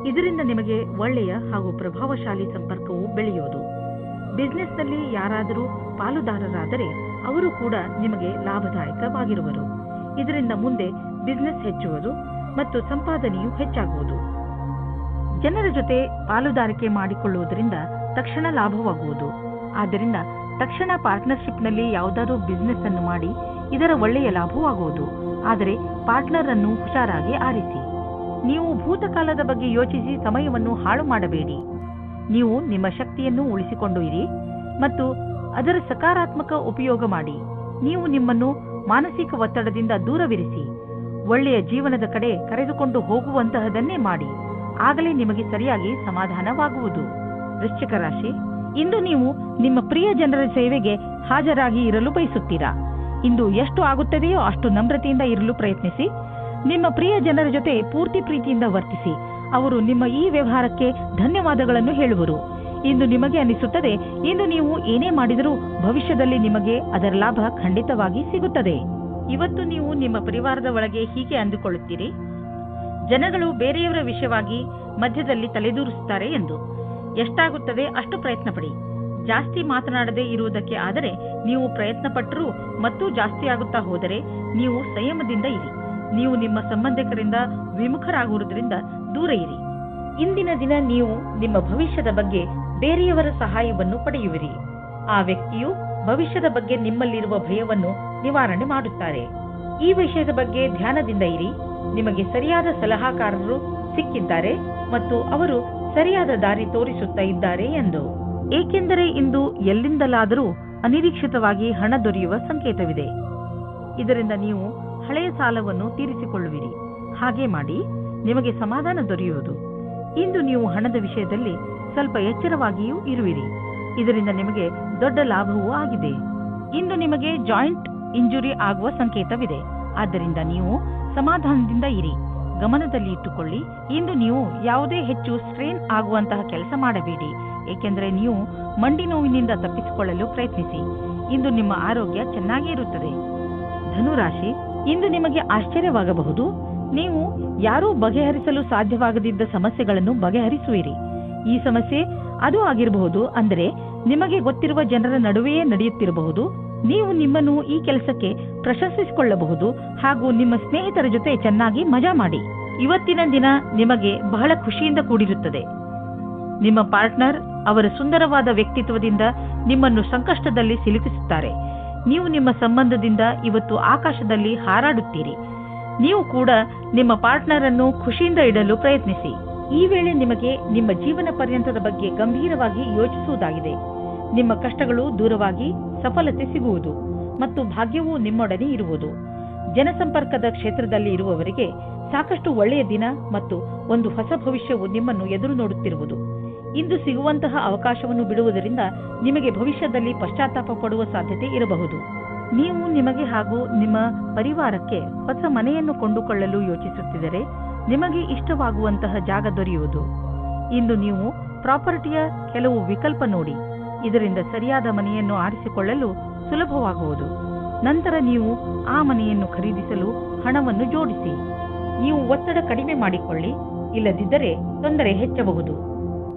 ಇದರಿಂದ ನಿಮಗೆ ಒಳ್ಳೆಯ ಹಾಗೂ ಪ್ರಭಾವಶಾಲಿ ಸಂಪರ್ಕವು ಬೆಳೆಯುವುದು. ಬಿಸಿನೆಸ್ನಲ್ಲಿ ಯಾರಾದರೂ ಪಾಲುದಾರರಾದರೆ ಅವರು ಕೂಡ ನಿಮಗೆ ಲಾಭದಾಯಕವಾಗಿರುವರು. ಇದರಿಂದ ಮುಂದೆ ಬಿಸಿನೆಸ್ ಹೆಚ್ಚುವುದು ಮತ್ತು ಸಂಪಾದನೆಯು ಹೆಚ್ಚಾಗುವುದು. ಜನರ ಜೊತೆ ಪಾಲುದಾರಿಕೆ ಮಾಡಿಕೊಳ್ಳುವುದರಿಂದ ತಕ್ಷಣ ಲಾಭವಾಗುವುದು. ಆದ್ದರಿಂದ ತಕ್ಷಣ ಪಾರ್ಟ್ನರ್ಶಿಪ್ನಲ್ಲಿ ಯಾವುದಾದರೂ ಬಿಸಿನೆಸ್ ಅನ್ನು ಮಾಡಿ ಇದರ ಒಳ್ಳೆಯ ಲಾಭವಾಗುವುದು. ಆದರೆ ಪಾರ್ಟ್ನರ್ ಅನ್ನು ಹುಷಾರಾಗಿ ಆರಿಸಿ. ನೀವು ಭೂತಕಾಲದ ಬಗ್ಗೆ ಯೋಚಿಸಿ ಸಮಯವನ್ನು ಹಾಳು ಮಾಡಬೇಡಿ. ನೀವು ನಿಮ್ಮ ಶಕ್ತಿಯನ್ನು ಉಳಿಸಿಕೊಂಡು ಇರಿ ಮತ್ತು ಅದರ ಸಕಾರಾತ್ಮಕ ಉಪಯೋಗ ಮಾಡಿ. ನೀವು ನಿಮ್ಮನ್ನು ಮಾನಸಿಕ ಒತ್ತಡದಿಂದ ದೂರವಿರಿಸಿ. ಒಳ್ಳೆಯ ಜೀವನದ ಕಡೆ ಕರೆದುಕೊಂಡು ಹೋಗುವಂತಹದನ್ನೇ ಮಾಡಿ. ಆಗಲೇ ನಿಮಗೆ ಸರಿಯಾಗಿ ಸಮಾಧಾನವಾಗುವುದು. ವೃಶ್ಚಿಕ ರಾಶಿ, ಇಂದು ನೀವು ನಿಮ್ಮ ಪ್ರಿಯ ಜನರ ಸೇವೆಗೆ ಹಾಜರಾಗಿ ಇರಲು ಬಯಸುತ್ತೀರಾ. ಇಂದು ಎಷ್ಟು ಆಗುತ್ತದೆಯೋ ಅಷ್ಟು ನಮ್ರತೆಯಿಂದ ಇರಲು ಪ್ರಯತ್ನಿಸಿ. ನಿಮ್ಮ ಪ್ರಿಯ ಜನರ ಜೊತೆ ಪೂರ್ತಿ ಪ್ರೀತಿಯಿಂದ ವರ್ತಿಸಿ. ಅವರು ನಿಮ್ಮ ಈ ವ್ಯವಹಾರಕ್ಕೆ ಧನ್ಯವಾದಗಳನ್ನು ಹೇಳುವರು. ಇಂದು ನಿಮಗೆ ಅನಿಸುತ್ತದೆ, ಇಂದು ನೀವು ಏನೇ ಮಾಡಿದರೂ ಭವಿಷ್ಯದಲ್ಲಿ ನಿಮಗೆ ಅದರ ಲಾಭ ಖಂಡಿತವಾಗಿ ಸಿಗುತ್ತದೆ. ಇವತ್ತು ನೀವು ನಿಮ್ಮ ಪರಿವಾರದ ಒಳಗೆ ಹೀಗೆ ಅಂದುಕೊಳ್ಳುತ್ತೀರಿ, ಜನಗಳು ಬೇರೆಯವರ ವಿಷಯವಾಗಿ ಮಧ್ಯದಲ್ಲಿ ತಲೆದೂರಿಸುತ್ತಾರೆ ಎಂದು. ಎಷ್ಟಾಗುತ್ತದೆ ಅಷ್ಟು ಪ್ರಯತ್ನ ಪಡಿ. ಜಾಸ್ತಿ ಮಾತನಾಡದೇ ಇರುವುದಕ್ಕೆ ಆದರೆ ನೀವು ಪ್ರಯತ್ನ ಪಟ್ಟರೂ ಮತ್ತು ಜಾಸ್ತಿ ಆಗುತ್ತಾ ಹೋದರೆ ನೀವು ಸಂಯಮದಿಂದ ಇರಿ. ನೀವು ನಿಮ್ಮ ಸಂಬಂಧಿಕರಿಂದ ವಿಮುಖರಾಗುವುದರಿಂದ ದೂರ ಇರಿ. ಇಂದಿನ ದಿನ ನೀವು ನಿಮ್ಮ ಭವಿಷ್ಯದ ಬಗ್ಗೆ ಬೇರೆಯವರ ಸಹಾಯವನ್ನು ಪಡೆಯುವಿರಿ. ಆ ವ್ಯಕ್ತಿಯು ಭವಿಷ್ಯದ ಬಗ್ಗೆ ನಿಮ್ಮಲ್ಲಿರುವ ಭಯವನ್ನು ನಿವಾರಣೆ ಮಾಡುತ್ತಾರೆ. ಈ ವಿಷಯದ ಬಗ್ಗೆ ಧ್ಯಾನದಿಂದ ಇರಿ. ನಿಮಗೆ ಸರಿಯಾದ ಸಲಹಾಕಾರರು ಸಿಕ್ಕಿದ್ದಾರೆ ಮತ್ತು ಅವರು ಸರಿಯಾದ ದಾರಿ ತೋರಿಸುತ್ತಾ ಇದ್ದಾರೆ ಎಂದು. ಏಕೆಂದರೆ ಇಂದು ಎಲ್ಲಿಂದಲಾದರೂ ಅನಿರೀಕ್ಷಿತವಾಗಿ ಹಣ ದೊರೆಯುವ ಸಂಕೇತವಿದೆ. ಇದರಿಂದ ನೀವು ಹಳೆಯ ಸಾಲವನ್ನು ತೀರಿಸಿಕೊಳ್ಳುವಿರಿ. ಹಾಗೆ ಮಾಡಿ ನಿಮಗೆ ಸಮಾಧಾನ ದೊರೆಯುವುದು. ಇಂದು ನೀವು ಹಣದ ವಿಷಯದಲ್ಲಿ ಸ್ವಲ್ಪ ಎಚ್ಚರವಾಗಿಯೂ ಇರುವಿರಿ. ಇದರಿಂದ ನಿಮಗೆ ದೊಡ್ಡ ಲಾಭವೂ ಆಗಿದೆ. ಇಂದು ನಿಮಗೆ ಜಾಯಿಂಟ್ ಇಂಜುರಿ ಆಗುವ ಸಂಕೇತವಿದೆ. ಆದ್ದರಿಂದ ನೀವು ಸಮಾಧಾನದಿಂದ ಇರಿ. ಗಮನದಲ್ಲಿ ಇಟ್ಟುಕೊಳ್ಳಿ, ಇಂದು ನೀವು ಯಾವುದೇ ಹೆಚ್ಚು ಸ್ಟ್ರೇನ್ ಆಗುವಂತಹ ಕೆಲಸ ಮಾಡಬೇಡಿ. ಏಕೆಂದರೆ ನೀವು ಮಂಡಿ ನೋವಿನಿಂದ ತಪ್ಪಿಸಿಕೊಳ್ಳಲು ಪ್ರಯತ್ನಿಸಿ. ಇಂದು ನಿಮ್ಮ ಆರೋಗ್ಯ ಚೆನ್ನಾಗಿ ಇರುತ್ತದೆ. ಧನುರಾಶಿ, ಇಂದು ನಿಮಗೆ ಆಶ್ಚರ್ಯವಾಗಬಹುದು. ನೀವು ಯಾರೂ ಬಗೆಹರಿಸಲು ಸಾಧ್ಯವಾಗದಿದ್ದ ಸಮಸ್ಯೆಗಳನ್ನು ಬಗೆಹರಿಸುವಿರಿ. ಈ ಸಮಸ್ಯೆ ಅದು ಆಗಿರಬಹುದು, ಅಂದರೆ ನಿಮಗೆ ಗೊತ್ತಿರುವ ಜನರ ನಡುವೆಯೇ ನಡೆಯುತ್ತಿರಬಹುದು. ನೀವು ನಿಮ್ಮನ್ನು ಈ ಕೆಲಸಕ್ಕೆ ಪ್ರಶಂಸಿಸಿಕೊಳ್ಳಬಹುದು ಹಾಗೂ ನಿಮ್ಮ ಸ್ನೇಹಿತರ ಜೊತೆ ಚೆನ್ನಾಗಿ ಮಜಾ ಮಾಡಿ. ಇವತ್ತಿನ ದಿನ ನಿಮಗೆ ಬಹಳ ಖುಷಿಯಿಂದ ಕೂಡಿರುತ್ತದೆ. ನಿಮ್ಮ ಪಾರ್ಟ್ನರ್ ಅವರ ಸುಂದರವಾದ ವ್ಯಕ್ತಿತ್ವದಿಂದ ನಿಮ್ಮನ್ನು ಸಂಕಷ್ಟದಲ್ಲಿ ಸಿಲುಕಿಸುತ್ತಾರೆ. ನೀವು ನಿಮ್ಮ ಸಂಬಂಧದಿಂದ ಇವತ್ತು ಆಕಾಶದಲ್ಲಿ ಹಾರಾಡುತ್ತೀರಿ. ನೀವು ಕೂಡ ನಿಮ್ಮ ಪಾರ್ಟ್ನರ್ ಅನ್ನು ಖುಷಿಯಿಂದ ಇಡಲು ಪ್ರಯತ್ನಿಸಿ. ಈ ವೇಳೆ ನಿಮಗೆ ನಿಮ್ಮ ಜೀವನ ಪರ್ಯಂತದ ಬಗ್ಗೆ ಗಂಭೀರವಾಗಿ ಯೋಚಿಸುವುದಾಗಿದೆ. ನಿಮ್ಮ ಕಷ್ಟಗಳು ದೂರವಾಗಿ ಸಫಲತೆ ಸಿಗುವುದು ಮತ್ತು ಭಾಗ್ಯವೂ ನಿಮ್ಮೊಡನೆ ಇರುವುದು. ಜನಸಂಪರ್ಕದ ಕ್ಷೇತ್ರದಲ್ಲಿ ಇರುವವರಿಗೆ ಸಾಕಷ್ಟು ಒಳ್ಳೆಯ ದಿನ ಮತ್ತು ಒಂದು ಹೊಸ ಭವಿಷ್ಯವು ನಿಮ್ಮನ್ನು ಎದುರು ನೋಡುತ್ತಿರುವುದು. ಇಂದು ಸಿಗುವಂತಹ ಅವಕಾಶವನ್ನು ಬಿಡುವುದರಿಂದ ನಿಮಗೆ ಭವಿಷ್ಯದಲ್ಲಿ ಪಶ್ಚಾತ್ತಾಪ ಪಡುವ ಸಾಧ್ಯತೆ ಇರಬಹುದು. ನೀವು ನಿಮಗೆ ಹಾಗೂ ನಿಮ್ಮ ಪರಿವಾರಕ್ಕೆ ಹೊಸ ಮನೆಯನ್ನು ಕೊಂಡುಕೊಳ್ಳಲು ಯೋಚಿಸುತ್ತಿದ್ದರೆ ನಿಮಗೆ ಇಷ್ಟವಾಗುವಂತಹ ಜಾಗ ದೊರೆಯುವುದು. ಇಂದು ನೀವು ಪ್ರಾಪರ್ಟಿಯ ಕೆಲವು ವಿಕಲ್ಪ ನೋಡಿ. ಇದರಿಂದ ಸರಿಯಾದ ಮನೆಯನ್ನು ಆರಿಸಿಕೊಳ್ಳಲು ಸುಲಭವಾಗುವುದು. ನಂತರ ನೀವು ಆ ಮನೆಯನ್ನು ಖರೀದಿಸಲು ಹಣವನ್ನು ಜೋಡಿಸಿ. ನೀವು ಒತ್ತಡ ಕಡಿಮೆ ಮಾಡಿಕೊಳ್ಳಿ, ಇಲ್ಲದಿದ್ದರೆ ತೊಂದರೆ ಹೆಚ್ಚಬಹುದು.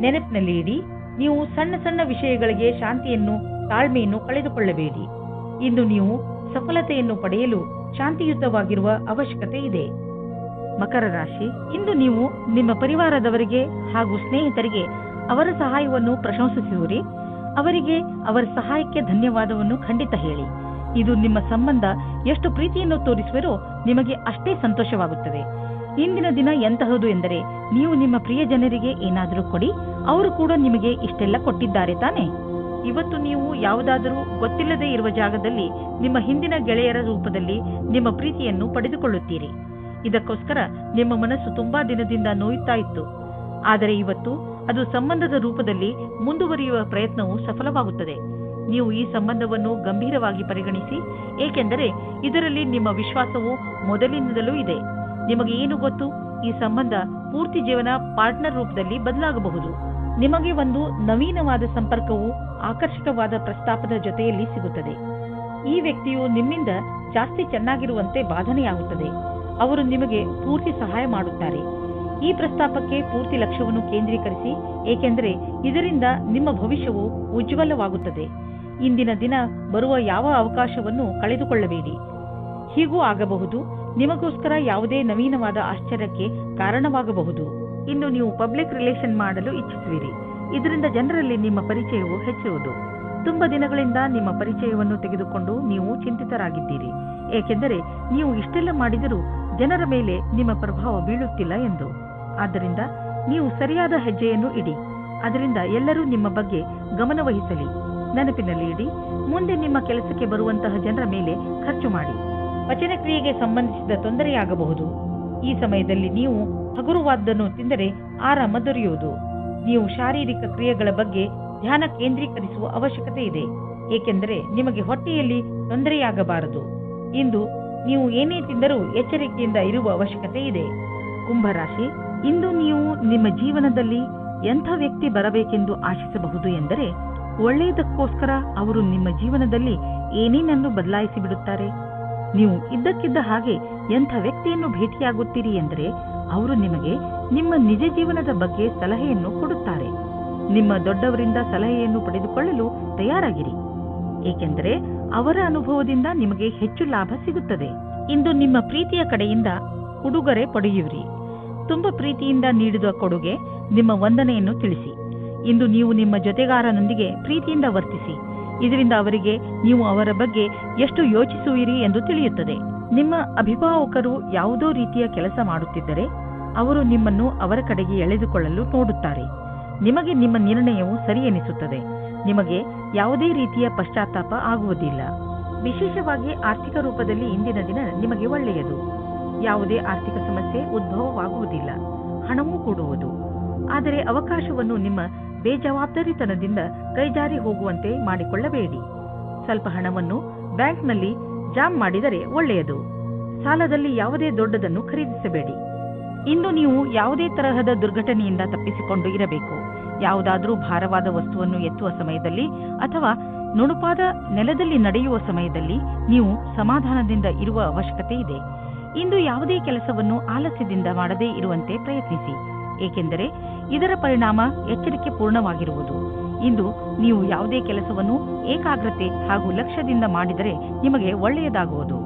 ನೆನಪಿನಲ್ಲಿ ಇಡಿ, ನೀವು ಸಣ್ಣ ಸಣ್ಣ ವಿಷಯಗಳಿಗೆ ಶಾಂತಿಯನ್ನು ತಾಳ್ಮೆಯನ್ನು ಕಳೆದುಕೊಳ್ಳಬೇಡಿ. ಇಂದು ನೀವು ಸಫಲತೆಯನ್ನು ಪಡೆಯಲು ಶಾಂತಿಯುತವಾಗಿರುವ ಅವಶ್ಯಕತೆ ಇದೆ. ಮಕರ ರಾಶಿ, ಇಂದು ನೀವು ನಿಮ್ಮ ಪರಿವಾರದವರಿಗೆ ಹಾಗೂ ಸ್ನೇಹಿತರಿಗೆ ಅವರ ಸಹಾಯವನ್ನು ಪ್ರಶಂಸಿಸುವಿರಿ. ಅವರಿಗೆ ಅವರ ಸಹಾಯಕ್ಕೆ ಧನ್ಯವಾದವನ್ನು ಖಂಡಿತ ಹೇಳಿ. ಇದು ನಿಮ್ಮ ಸಂಬಂಧ ಎಷ್ಟು ಪ್ರೀತಿಯನ್ನು ತೋರಿಸುವರೋ ನಿಮಗೆ ಅಷ್ಟೇ ಸಂತೋಷವಾಗುತ್ತದೆ. ಇಂದಿನ ದಿನ ಎಂತಹದು ಎಂದರೆ, ನೀವು ನಿಮ್ಮ ಪ್ರಿಯ ಜನರಿಗೆ ಏನಾದರೂ ಕೊಡಿ, ಅವರು ಕೂಡ ನಿಮಗೆ ಇಷ್ಟೆಲ್ಲ ಕೊಟ್ಟಿದ್ದಾರೆ ತಾನೆ. ಇವತ್ತು ನೀವು ಯಾವುದಾದರೂ ಗೊತ್ತಿಲ್ಲದೆ ಇರುವ ಜಾಗದಲ್ಲಿ ನಿಮ್ಮ ಹಿಂದಿನ ಗೆಳೆಯರ ರೂಪದಲ್ಲಿ ನಿಮ್ಮ ಪ್ರೀತಿಯನ್ನು ಪಡೆದುಕೊಳ್ಳುತ್ತೀರಿ. ಇದಕ್ಕೋಸ್ಕರ ನಿಮ್ಮ ಮನಸ್ಸು ತುಂಬಾ ದಿನದಿಂದ ನೋಯುತ್ತಾ ಇತ್ತು. ಆದರೆ ಇವತ್ತು ಅದು ಸಂಬಂಧದ ರೂಪದಲ್ಲಿ ಮುಂದುವರಿಯುವ ಪ್ರಯತ್ನವು ಸಫಲವಾಗುತ್ತದೆ. ನೀವು ಈ ಸಂಬಂಧವನ್ನು ಗಂಭೀರವಾಗಿ ಪರಿಗಣಿಸಿ, ಏಕೆಂದರೆ ಇದರಲ್ಲಿ ನಿಮ್ಮ ವಿಶ್ವಾಸವು ಮೊದಲಿನಿಂದಲೂ ಇದೆ. ನಿಮಗೆ ಏನು ಗೊತ್ತು, ಈ ಸಂಬಂಧ ಪೂರ್ತಿ ಜೀವನ ಪಾರ್ಟ್ನರ್ ರೂಪದಲ್ಲಿ ಬದಲಾಗಬಹುದು. ನಿಮಗೆ ಒಂದು ನವೀನವಾದ ಸಂಪರ್ಕವು ಆಕರ್ಷಕವಾದ ಪ್ರಸ್ತಾಪದ ಜೊತೆಯಲ್ಲಿ ಸಿಗುತ್ತದೆ. ಈ ವ್ಯಕ್ತಿಯು ನಿಮ್ಮಿಂದ ಜಾಸ್ತಿ ಚೆನ್ನಾಗಿರುವಂತೆ ಬಾಧನೆಯಾಗುತ್ತದೆ. ಅವರು ನಿಮಗೆ ಪೂರ್ತಿ ಸಹಾಯ ಮಾಡುತ್ತಾರೆ. ಈ ಪ್ರಸ್ತಾಪಕ್ಕೆ ಪೂರ್ತಿ ಲಕ್ಷ್ಯವನ್ನು ಕೇಂದ್ರೀಕರಿಸಿ, ಏಕೆಂದರೆ ಇದರಿಂದ ನಿಮ್ಮ ಭವಿಷ್ಯವು ಉಜ್ವಲವಾಗುತ್ತದೆ. ಇಂದಿನ ದಿನ ಬರುವ ಯಾವ ಅವಕಾಶವನ್ನು ಕಳೆದುಕೊಳ್ಳಬೇಡಿ. ಹೀಗೂ ಆಗಬಹುದು, ನಿಮಗೋಸ್ಕರ ಯಾವುದೇ ನವೀನವಾದ ಆಶ್ಚರ್ಯಕ್ಕೆ ಕಾರಣವಾಗಬಹುದು. ಇನ್ನು ನೀವು ಪಬ್ಲಿಕ್ ರಿಲೇಷನ್ ಮಾಡಲು ಇಚ್ಛಿಸುವಿರಿ. ಇದರಿಂದ ಜನರಲ್ಲಿ ನಿಮ್ಮ ಪರಿಚಯವು ಹೆಚ್ಚುವುದು. ತುಂಬ ದಿನಗಳಿಂದ ನಿಮ್ಮ ಪರಿಚಯವನ್ನು ತೆಗೆದುಕೊಂಡು ನೀವು ಚಿಂತಿತರಾಗಿದ್ದೀರಿ, ಏಕೆಂದರೆ ನೀವು ಇಷ್ಟೆಲ್ಲ ಮಾಡಿದರೂ ಜನರ ಮೇಲೆ ನಿಮ್ಮ ಪ್ರಭಾವ ಬೀಳುತ್ತಿಲ್ಲ ಎಂದು. ಆದ್ದರಿಂದ ನೀವು ಸರಿಯಾದ ಹೆಜ್ಜೆಯನ್ನು ಇಡಿ. ಅದರಿಂದ ಎಲ್ಲರೂ ನಿಮ್ಮ ಬಗ್ಗೆ ಗಮನ ವಹಿಸಲಿ. ನೆನಪಿನಲ್ಲಿ ಇಡಿ, ಮುಂದೆ ನಿಮ್ಮ ಕೆಲಸಕ್ಕೆ ಬರುವಂತಹ ಜನರ ಮೇಲೆ ಖರ್ಚು ಮಾಡಿ. ಪಚನ ಕ್ರಿಯೆಗೆ ಸಂಬಂಧಿಸಿದ ತೊಂದರೆಯಾಗಬಹುದು. ಈ ಸಮಯದಲ್ಲಿ ನೀವು ಹಗುರವಾದ್ದನ್ನು ತಿಂದರೆ ಆರಾಮ ದೊರೆಯುವುದು. ನೀವು ಶಾರೀರಿಕ ಕ್ರಿಯೆಗಳ ಬಗ್ಗೆ ಧ್ಯಾನ ಕೇಂದ್ರೀಕರಿಸುವ ಅವಶ್ಯಕತೆ ಇದೆ, ಏಕೆಂದರೆ ನಿಮಗೆ ಹೊಟ್ಟೆಯಲ್ಲಿ ತೊಂದರೆಯಾಗಬಾರದು. ಇಂದು ನೀವು ಏನೇ ತಿಂದರೂ ಎಚ್ಚರಿಕೆಯಿಂದ ಇರುವ ಅವಶ್ಯಕತೆ ಇದೆ. ಕುಂಭರಾಶಿ, ಇಂದು ನೀವು ನಿಮ್ಮ ಜೀವನದಲ್ಲಿ ಎಂಥ ವ್ಯಕ್ತಿ ಬರಬೇಕೆಂದು ಆಶಿಸಬಹುದು ಎಂದರೆ, ಒಳ್ಳೆಯದಕ್ಕೋಸ್ಕರ ಅವರು ನಿಮ್ಮ ಜೀವನದಲ್ಲಿ ಏನೇನನ್ನು ಬದಲಾಯಿಸಿ ಬಿಡುತ್ತಾರೆ. ನೀವು ಇದ್ದಕ್ಕಿದ್ದ ಹಾಗೆ ಎಂಥ ವ್ಯಕ್ತಿಯನ್ನು ಭೇಟಿಯಾಗುತ್ತೀರಿ ಎಂದರೆ, ಅವರು ನಿಮಗೆ ನಿಮ್ಮ ನಿಜ ಜೀವನದ ಬಗ್ಗೆ ಸಲಹೆಯನ್ನು ಕೊಡುತ್ತಾರೆ. ನಿಮ್ಮ ದೊಡ್ಡವರಿಂದ ಸಲಹೆಯನ್ನು ಪಡೆದುಕೊಳ್ಳಲು ತಯಾರಾಗಿರಿ, ಏಕೆಂದರೆ ಅವರ ಅನುಭವದಿಂದ ನಿಮಗೆ ಹೆಚ್ಚು ಲಾಭ ಸಿಗುತ್ತದೆ. ಇಂದು ನಿಮ್ಮ ಪ್ರೀತಿಯ ಕಡೆಯಿಂದ ಉಡುಗೊರೆ ಪಡೆಯುವಿರಿ. ತುಂಬಾ ಪ್ರೀತಿಯಿಂದ ನೀಡಿದ ಕೊಡುಗೆ ನಿಮ್ಮ ವಂದನೆಯನ್ನು ತಿಳಿಸಿ. ಇಂದು ನೀವು ನಿಮ್ಮ ಜೊತೆಗಾರನೊಂದಿಗೆ ಪ್ರೀತಿಯಿಂದ ವರ್ತಿಸಿ. ಇದರಿಂದ ಅವರಿಗೆ ನೀವು ಅವರ ಬಗ್ಗೆ ಎಷ್ಟು ಯೋಚಿಸುವಿರಿ ಎಂದು ತಿಳಿಯುತ್ತದೆ. ನಿಮ್ಮ ಅಭಿಭಾವಕರು ಯಾವುದೋ ರೀತಿಯ ಕೆಲಸ ಮಾಡುತ್ತಿದ್ದರೆ ಅವರು ನಿಮ್ಮನ್ನು ಅವರ ಕಡೆಗೆ ಎಳೆದುಕೊಳ್ಳಲು ನೋಡುತ್ತಾರೆ. ನಿಮಗೆ ನಿಮ್ಮ ನಿರ್ಣಯವು ಸರಿ ಎನಿಸುತ್ತದೆ. ನಿಮಗೆ ಯಾವುದೇ ರೀತಿಯ ಪಶ್ಚಾತ್ತಾಪ ಆಗುವುದಿಲ್ಲ. ವಿಶೇಷವಾಗಿ ಆರ್ಥಿಕ ರೂಪದಲ್ಲಿ ಇಂದಿನ ದಿನ ನಿಮಗೆ ಒಳ್ಳೆಯದು. ಯಾವುದೇ ಆರ್ಥಿಕ ಸಮಸ್ಯೆ ಉದ್ಭವವಾಗುವುದಿಲ್ಲ. ಹಣವೂ ಕೂಡುವುದು. ಆದರೆ ಅವಕಾಶವನ್ನು ನಿಮ್ಮ ಬೇಜವಾಬ್ದಾರಿತನದಿಂದ ಕೈಜಾರಿ ಹೋಗುವಂತೆ ಮಾಡಿಕೊಳ್ಳಬೇಡಿ. ಸ್ವಲ್ಪ ಹಣವನ್ನು ಬ್ಯಾಂಕ್ನಲ್ಲಿ ಜಾಮ್ ಮಾಡಿದರೆ ಒಳ್ಳೆಯದು. ಸಾಲದಲ್ಲಿ ಯಾವುದೇ ದೊಡ್ಡದನ್ನು ಖರೀದಿಸಬೇಡಿ. ಇಂದು ನೀವು ಯಾವುದೇ ತರಹದ ದುರ್ಘಟನೆಯಿಂದ ತಪ್ಪಿಸಿಕೊಂಡು ಇರಬೇಕು. ಯಾವುದಾದರೂ ಭಾರವಾದ ವಸ್ತುವನ್ನು ಎತ್ತುವ ಸಮಯದಲ್ಲಿ ಅಥವಾ ನುಣುಪಾದ ನೆಲದಲ್ಲಿ ನಡೆಯುವ ಸಮಯದಲ್ಲಿ ನೀವು ಸಮಾಧಾನದಿಂದ ಇರುವ ಅವಶ್ಯಕತೆ ಇದೆ. ಇಂದು ಯಾವುದೇ ಕೆಲಸವನ್ನು ಆಲಸ್ಯದಿಂದ ಮಾಡದೇ ಇರುವಂತೆ ಪ್ರಯತ್ನಿಸಿ, ಏಕೆಂದರೆ ಇದರ ಪರಿಣಾಮ ಎಚ್ಚರಿಕೆ ಪೂರ್ಣವಾಗಿರುವುದು. ಇಂದು ನೀವು ಯಾವುದೇ ಕೆಲಸವನ್ನು ಏಕಾಗ್ರತೆ ಹಾಗೂ ಲಕ್ಷ್ಯದಿಂದ ಮಾಡಿದರೆ ನಿಮಗೆ ಒಳ್ಳೆಯದಾಗುವುದು.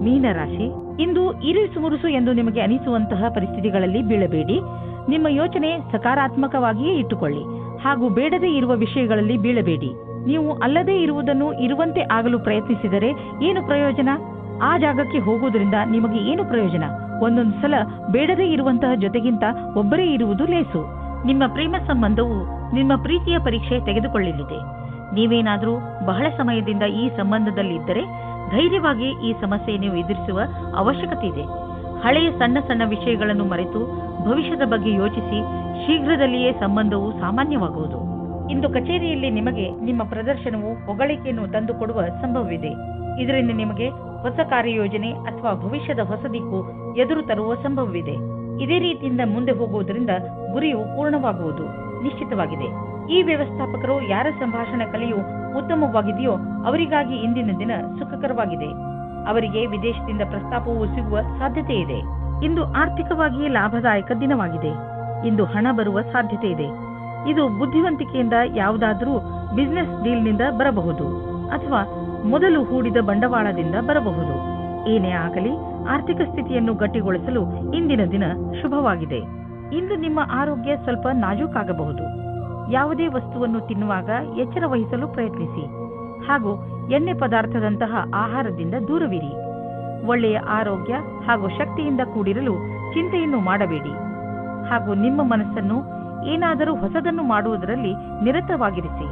ಮೀನರಾಶಿ, ಇಂದು ಇರಿಸು ಮುರುಸು ಎಂದು ನಿಮಗೆ ಅನಿಸುವಂತಹ ಪರಿಸ್ಥಿತಿಗಳಲ್ಲಿ ಬೀಳಬೇಡಿ. ನಿಮ್ಮ ಯೋಚನೆ ಸಕಾರಾತ್ಮಕವಾಗಿಯೇ ಇಟ್ಟುಕೊಳ್ಳಿ ಹಾಗೂ ಬೇಡದೇ ಇರುವ ವಿಷಯಗಳಲ್ಲಿ ಬೀಳಬೇಡಿ. ನೀವು ಅಲ್ಲದೇ ಇರುವುದನ್ನು ಇರುವಂತೆ ಆಗಲು ಪ್ರಯತ್ನಿಸಿದರೆ ಏನು ಪ್ರಯೋಜನ? ಆ ಜಾಗಕ್ಕೆ ಹೋಗುವುದರಿಂದ ನಿಮಗೆ ಏನು ಪ್ರಯೋಜನ? ಒಂದೊಂದು ಸಲ ಬೇಡದೇ ಇರುವಂತಹ ಜೊತೆಗಿಂತ ಒಬ್ಬರೇ ಇರುವುದು ಲೇಸು. ನಿಮ್ಮ ಪ್ರೇಮ ಸಂಬಂಧವು ನಿಮ್ಮ ಪ್ರೀತಿಯ ಪರೀಕ್ಷೆ ತೆಗೆದುಕೊಳ್ಳಲಿದೆ. ನೀವೇನಾದರೂ ಬಹಳ ಸಮಯದಿಂದ ಈ ಸಂಬಂಧದಲ್ಲಿದ್ದರೆ ಧೈರ್ಯವಾಗಿ ಈ ಸಮಸ್ಯೆಯನ್ನು ಎದುರಿಸುವ ಅವಶ್ಯಕತೆ ಇದೆ. ಹಳೆಯ ಸಣ್ಣ ಸಣ್ಣ ವಿಷಯಗಳನ್ನು ಮರೆತು ಭವಿಷ್ಯದ ಬಗ್ಗೆ ಯೋಚಿಸಿ. ಶೀಘ್ರದಲ್ಲಿಯೇ ಸಂಬಂಧವು ಸಾಮಾನ್ಯವಾಗುವುದು. ಇಂದು ಕಚೇರಿಯಲ್ಲಿ ನಿಮಗೆ ನಿಮ್ಮ ಪ್ರದರ್ಶನವು ಹೊಗಳಿಕೆಯನ್ನು ತಂದುಕೊಡುವ ಸಂಭವವಿದೆ. ಇದರಿಂದ ನಿಮಗೆ ಹೊಸ ಕಾರ್ಯಯೋಜನೆ ಅಥವಾ ಭವಿಷ್ಯದ ಹೊಸ ದಿಕ್ಕು ಎದುರು ತರುವ ಸಂಭವವಿದೆ. ಇದೇ ರೀತಿಯಿಂದ ಮುಂದೆ ಹೋಗುವುದರಿಂದ ಗುರಿಯು ಪೂರ್ಣವಾಗುವುದು ನಿಶ್ಚಿತವಾಗಿದೆ. ಈ ವ್ಯವಸ್ಥಾಪಕರು ಯಾರ ಸಂಭಾಷಣೆ ಕಲೆಯು ಉತ್ತಮವಾಗಿದೆಯೋ ಅವರಿಗಾಗಿ ಇಂದಿನ ದಿನ ಸುಖಕರವಾಗಿದೆ. ಅವರಿಗೆ ವಿದೇಶದಿಂದ ಪ್ರಸ್ತಾಪವು ಸಿಗುವ ಸಾಧ್ಯತೆ ಇದೆ. ಇಂದು ಆರ್ಥಿಕವಾಗಿ ಲಾಭದಾಯಕ ದಿನವಾಗಿದೆ. ಇಂದು ಹಣ ಬರುವ ಸಾಧ್ಯತೆ ಇದೆ. ಇದು ಬುದ್ಧಿವಂತಿಕೆಯಿಂದ ಯಾವುದಾದರೂ ಬಿಸಿನೆಸ್ ಡೀಲ್ನಿಂದ ಬರಬಹುದು ಅಥವಾ ಮೊದಲು ಹೂಡಿದ ಬಂಡವಾಳದಿಂದ ಬರಬಹುದು. ಏನೇ ಆಗಲಿ ಆರ್ಥಿಕ ಸ್ಥಿತಿಯನ್ನು ಗಟ್ಟಿಗೊಳಿಸಲು ಇಂದಿನ ದಿನ ಶುಭವಾಗಿದೆ. ಇಂದು ನಿಮ್ಮ ಆರೋಗ್ಯ ಸ್ವಲ್ಪ ನಾಜೂಕಾಗಬಹುದು. ಯಾವುದೇ ವಸ್ತುವನ್ನು ತಿನ್ನುವಾಗ ಎಚ್ಚರ ವಹಿಸಲು ಪ್ರಯತ್ನಿಸಿ ಹಾಗೂ ಎಣ್ಣೆ ಪದಾರ್ಥದಂತಹ ಆಹಾರದಿಂದ ದೂರವಿರಿ. ಒಳ್ಳೆಯ ಆರೋಗ್ಯ ಹಾಗೂ ಶಕ್ತಿಯಿಂದ ಕೂಡಿರಲು ಚಿಂತೆಯನ್ನು ಮಾಡಬೇಡಿ ಹಾಗೂ ನಿಮ್ಮ ಮನಸ್ಸನ್ನು ಏನಾದರೂ ಹೊಸದನ್ನು ಮಾಡುವುದರಲ್ಲಿ ನಿರತವಾಗಿರಿಸಿ.